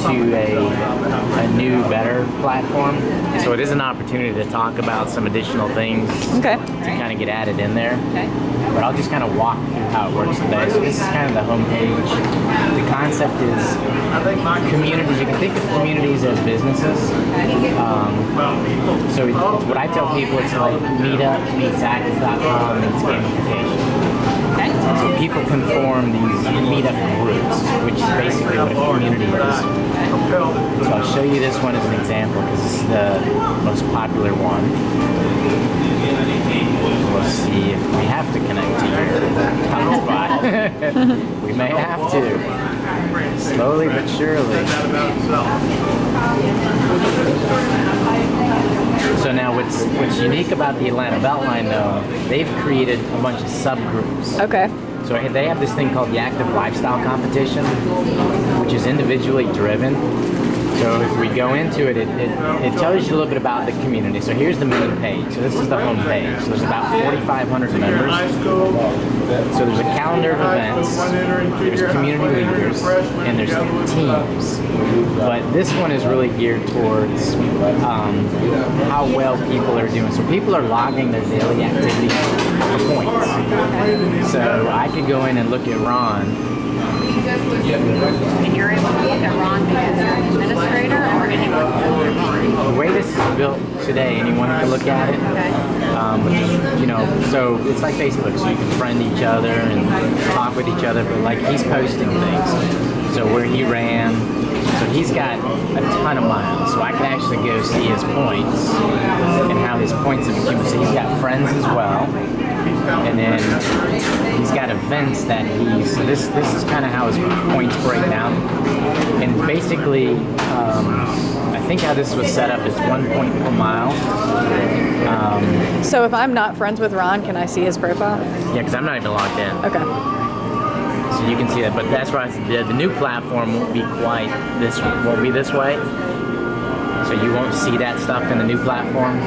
to a new, better platform. So it is an opportunity to talk about some additional things Okay. to kind of get added in there. Okay. But I'll just kind of walk through how it works today. So this is kind of the homepage. The concept is communities. You can think of communities as businesses. So it's what I tell people, it's like Meetup meets Active.com meets gamification. Okay. So people can form these meetup groups, which is basically what a community is. So I'll show you this one as an example because this is the most popular one. We'll see if we have to connect to your hotspot. We may have to. Slowly but surely. So now what's unique about the Atlanta Beltline though, they've created a bunch of subgroups. Okay. So they have this thing called the Active Lifestyle Competition, which is individually driven. So if we go into it, it tells you a little bit about the community. So here's the main page. So this is the home page. So there's about 4,500 members. So there's a calendar of events, there's community leaders, and there's teams. But this one is really geared towards how well people are doing. So people are logging their daily activity for points. So I could go in and look at Ron. And you're able to look at Ron because you're an administrator or anyone can look at Ron? The way this is built today, anyone can look at it. Which is, so it's like Facebook, so you can friend each other and talk with each other, but like he's posting things. So where he ran, so he's got a ton of miles, so I can actually go see his points and how his points have accumulated. So he's got friends as well. And then he's got events that this is kind of how his points break down. And basically, I think how this was set up is 1 point per mile. So if I'm not friends with Ron, can I see his profile? Yeah, because I'm not even logged in. Okay. So you can see that, but that's why the new platform won't be this way. So you won't see that stuff in the new platform.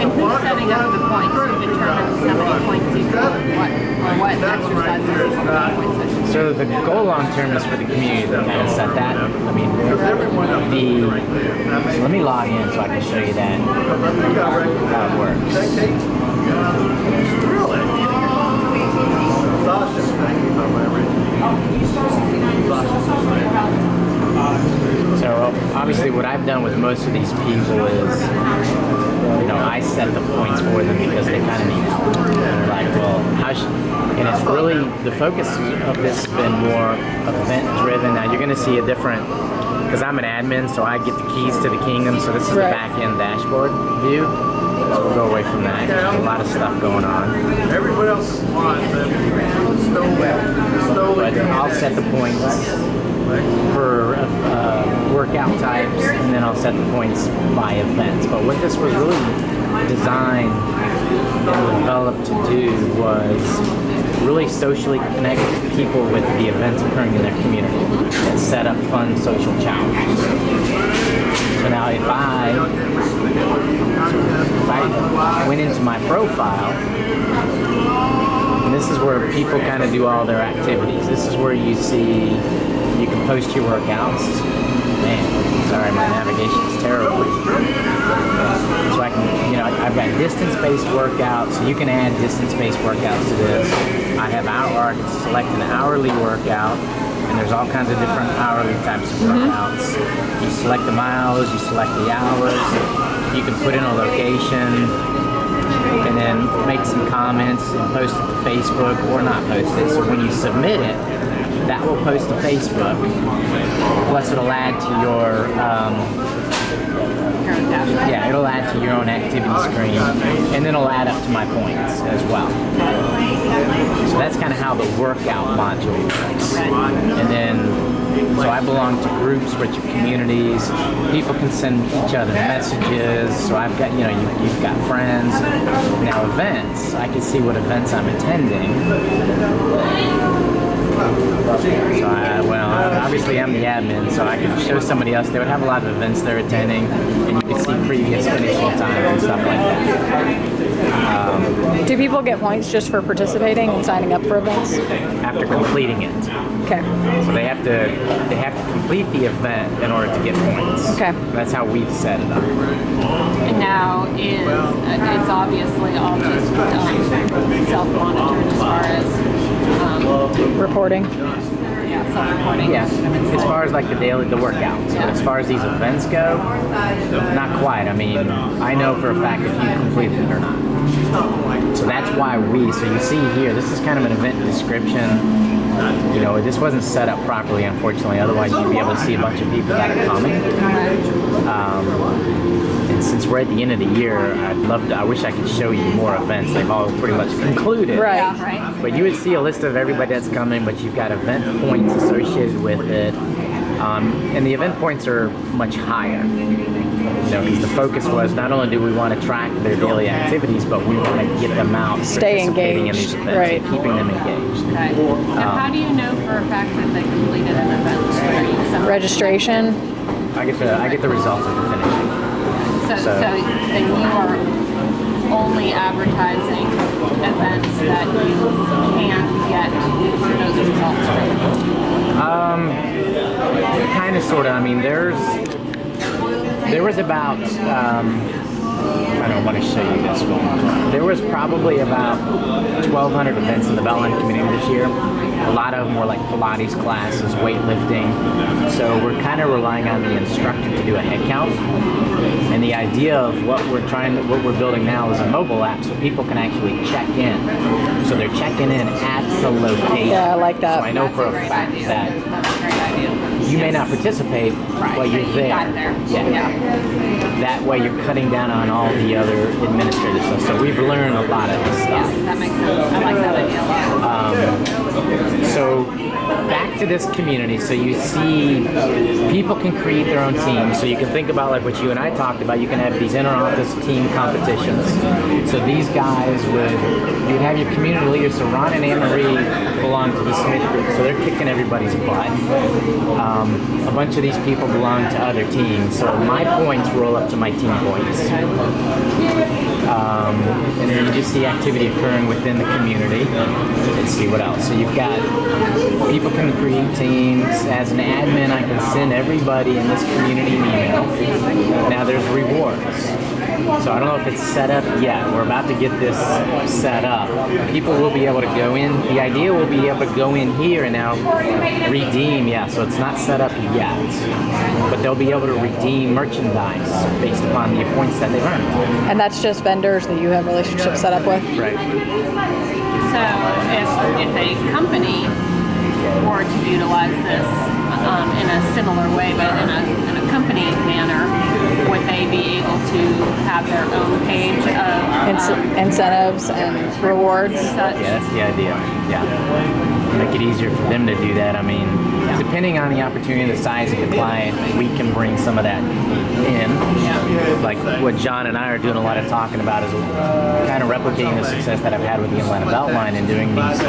And who's setting up the points? Who determines how many points you can, what exercises you can points? So the goal long term is for the community to kind of set that. I mean, so let me log in so I can show you that how it works. So obviously what I've done with most of these people is, I set the points for them because they kind of need help. They're like, well, and it's really, the focus of this has been more event driven. Now you're going to see a different, because I'm an admin, so I get the keys to the kingdom, so this is the back end dashboard view. So we'll go away from that. There's a lot of stuff going on. Everyone else is fine. But I'll set the points for workout types, and then I'll set the points by events. But what this was really designed and developed to do was really socially connect people with the events occurring in their community and set up fun social challenges. So now if I went into my profile, and this is where people kind of do all their activities. This is where you see, you can post your workouts. Man, sorry, my navigation's terrible. So I can, I've got distance-based workouts, so you can add distance-based workouts to this. I can select an hourly workout, and there's all kinds of different hourly types of workouts. You select the miles, you select the hours, you can put in a location, and then make some comments and post it to Facebook or not post it. So when you submit it, that will post to Facebook, plus it'll add to your, it'll add to your own activity screen, and then it'll add up to my points as well. So that's kind of how the workout module works. And then, so I belong to groups, which are communities. People can send each other messages. So I've got, you've got friends. Now events, I can see what events I'm attending. So obviously I'm the admin, so I could show somebody else. They would have a lot of events they're attending, and you can see previous finishing time and stuff like that. Do people get points just for participating and signing up for events? After completing it. Okay. So they have to complete the event in order to get points. Okay. That's how we've set it up. And now it's obviously all just self-monitored as far as Reporting. self-reporting. Yeah, as far as like the workouts, but as far as these events go, not quite. I mean, I know for a fact if you completed it or not. So that's why so you see here, this is kind of an event description. You know, this wasn't set up properly, unfortunately. Otherwise, you'd be able to see a bunch of people that are coming. And since we're at the end of the year, I wish I could show you more events. They've all pretty much concluded. Right. Yeah, right. But you would see a list of everybody that's coming, but you've got event points associated with it. And the event points are much higher. You know, because the focus was not only do we want to track their daily activities, but we want to get them out Stay participating engaged, in these events right. and keeping them engaged. Okay. Now, how do you know for a fact that they completed an event? Are you some- Registration. I get the results of the finishing. So then you are only advertising events that you can get those results from. Kind of, sort of. I mean, there was about, I don't want to show you this one. There was probably about 1,200 events in the Beltline community this year. A lot of them were like Pilates classes, weightlifting. So we're kind of relying on the instructor to do a head count. And the idea of what we're building now is a mobile app so people can actually check in. So they're checking in at the location. Yeah, I like that. So I know for a fact that That's a great idea. you may not participate, but you're You there. got there. Yeah. That way you're cutting down on all the other administrative stuff. So we've learned a lot of this stuff. That makes sense. I like that idea a lot. So back to this community. So you see people can create their own teams. So you can think about like what you and I talked about. You can have these inter-office team competitions. So these guys you'd have your community leaders. So Ron and Anne Marie belong to the Smith group. So they're kicking everybody's butt. A bunch of these people belong to other teams. So my points roll up to my team points. And then you just see activity occurring within the community. Let's see what else. So you've got people can create teams. As an admin, I can send everybody in this community an email. Now there's rewards. So I don't know if it's set up yet. We're about to get this set up. People will be able to go in. The idea will be able to go in here and now redeem. Yeah, so it's not set up yet. But they'll be able to redeem merchandise based upon the points that they've earned. And that's just vendors that you have relationships set up with? Right. So if a company were to utilize this in a similar way, but in a company manner, would they be able to have their own page of Incentives and rewards? such? Yeah, that's the idea. Yeah. Make it easier for them to do that. I mean, depending on the opportunity, the size of the client, we can bring some of that in. Like what John and I are doing a lot of talking about is kind of replicating the success that I've had with the Atlanta Beltline and doing these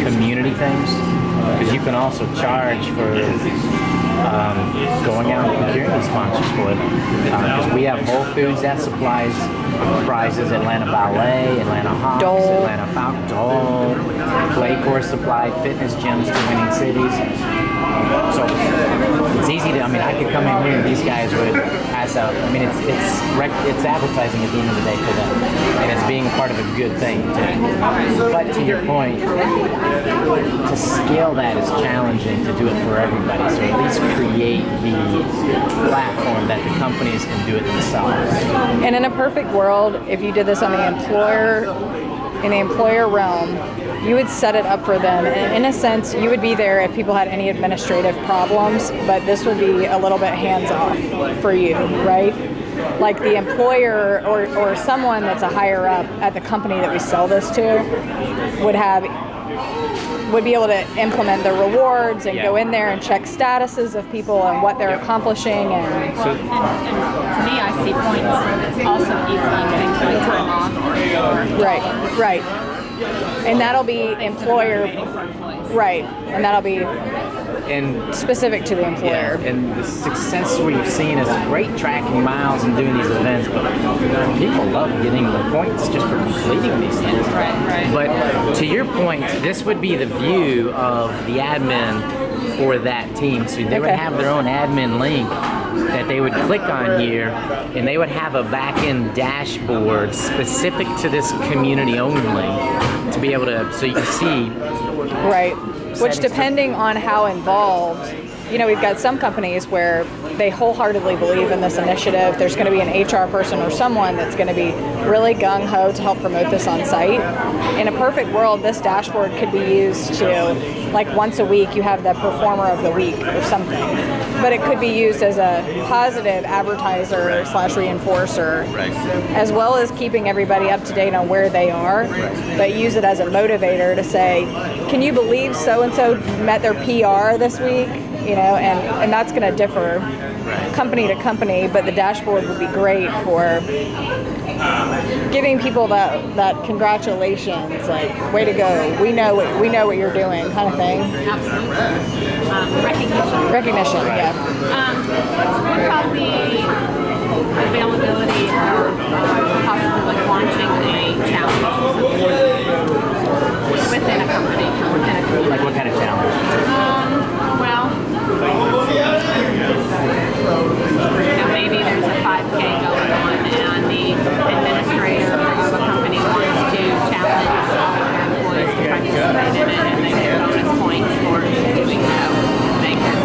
community things. Because you can also charge for going out and procuring these sponsors for them. Because we have Whole Foods that supplies prizes, Atlanta Ballet, Atlanta Hawks, Dole. Atlanta Falcon, Dole, Play Course supplied fitness gyms to winning cities. So it's easy to, I mean, I could come in here and these guys would pass out. I mean, it's advertising at the end of the day for them. And it's being a part of a good thing too. But to your point, to scale that is challenging to do it for everybody. So at least create the platform that the companies can do it themselves. And in a perfect world, if you did this on in the employer realm, you would set it up for them. And in a sense, you would be there if people had any administrative problems, but this would be a little bit hands-off for you, right? Like the employer or someone that's a higher up at the company that we sell this to would be able to implement the rewards and go in there and check statuses of people and what they're accomplishing. And And to me, I see points also equaling things like time off. right. And that'll be employer, right? And that'll be and specific to the employer. yeah, and the success we've seen is great tracking miles and doing these events, but people love getting the points just for completing these things. Right. But to your point, this would be the view of the admin for that team. So they would Okay. have their own admin link that they would click on here, and they would have a back-end dashboard specific to this community only to be able to, so you can see. Right. Which, Settings. depending on how involved, we've got some companies where they wholeheartedly believe in this initiative. There's going to be an HR person or someone that's going to be really gung-ho to help promote this on site. In a perfect world, this dashboard could be used to, like, once a week, you have the performer of the week or something. But it could be used as a positive advertiser / reinforcer, as well as keeping everybody up to date on where they are, but use it as a motivator to say, can you believe so-and-so met their PR this week? And that's going to differ company to company, but the dashboard would be great for giving people that congratulations, like, way to go, we know what you're doing, kind of thing. Absolutely. Recognition. Yeah. What about the availability or possibly like launching a challenge within a company? Like what kind of challenge? Maybe there's a 5K going on and the administrator of a company wants to challenge all of their employees to participate in it, and they get bonus points for doing so. They can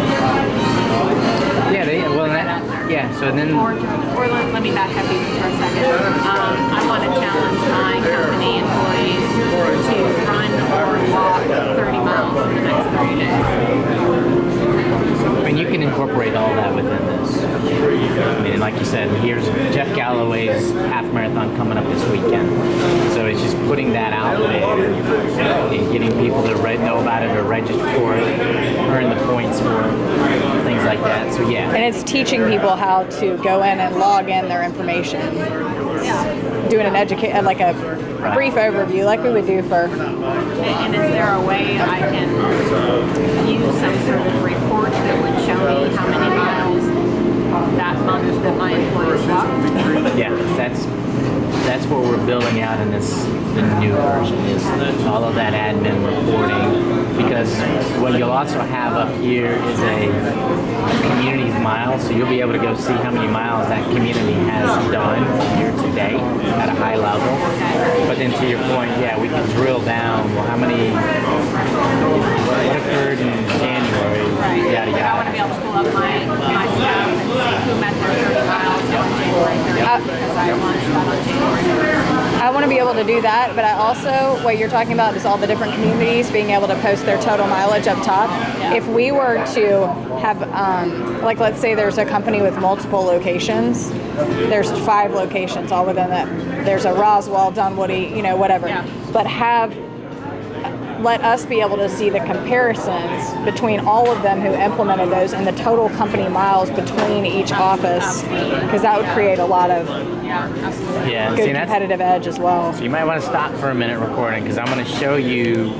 So then, or let me back up even for a second. I want to challenge my company employees to run or walk 30 miles in the next 30 days. and you can incorporate all that within this. I mean, like you said, here's Jeff Galloway's half marathon coming up this weekend. So it's just putting that out there and getting people to know about it or register for it, earn the points for it, things like that. So yeah. And it's teaching people how to go in and log in their information. Doing an like a brief overview, like we would do for. And is there a way I can use some sort of report that would show me how many miles that month that my employees walked? Yeah, that's what we're building out in the new version is all of that admin reporting, because what you'll also have up here is a community's miles, so you'll be able to go see how many miles that community has done year to date at a high level. But then to your point, yeah, we can drill down, well, how many what occurred in January, Right. yada But I want to be able to pull up my staff and see who met their 30 miles on January 30th because I launched that on January 1st. I want to be able to do that, but I also, what you're talking about is all the different communities being able to post their total mileage up top. Yeah. If we were to have, like, let's say there's a company with multiple locations, there's 5 locations all within that. There's a Roswell, Dunwoody, whatever. Yeah. But let us be able to see the comparisons between all of them who implemented those and the total company miles between each office, because that would create a lot of Yeah, absolutely. Yeah, good see, that's, competitive edge as well. so you might want to stop for a minute recording because I'm going to show you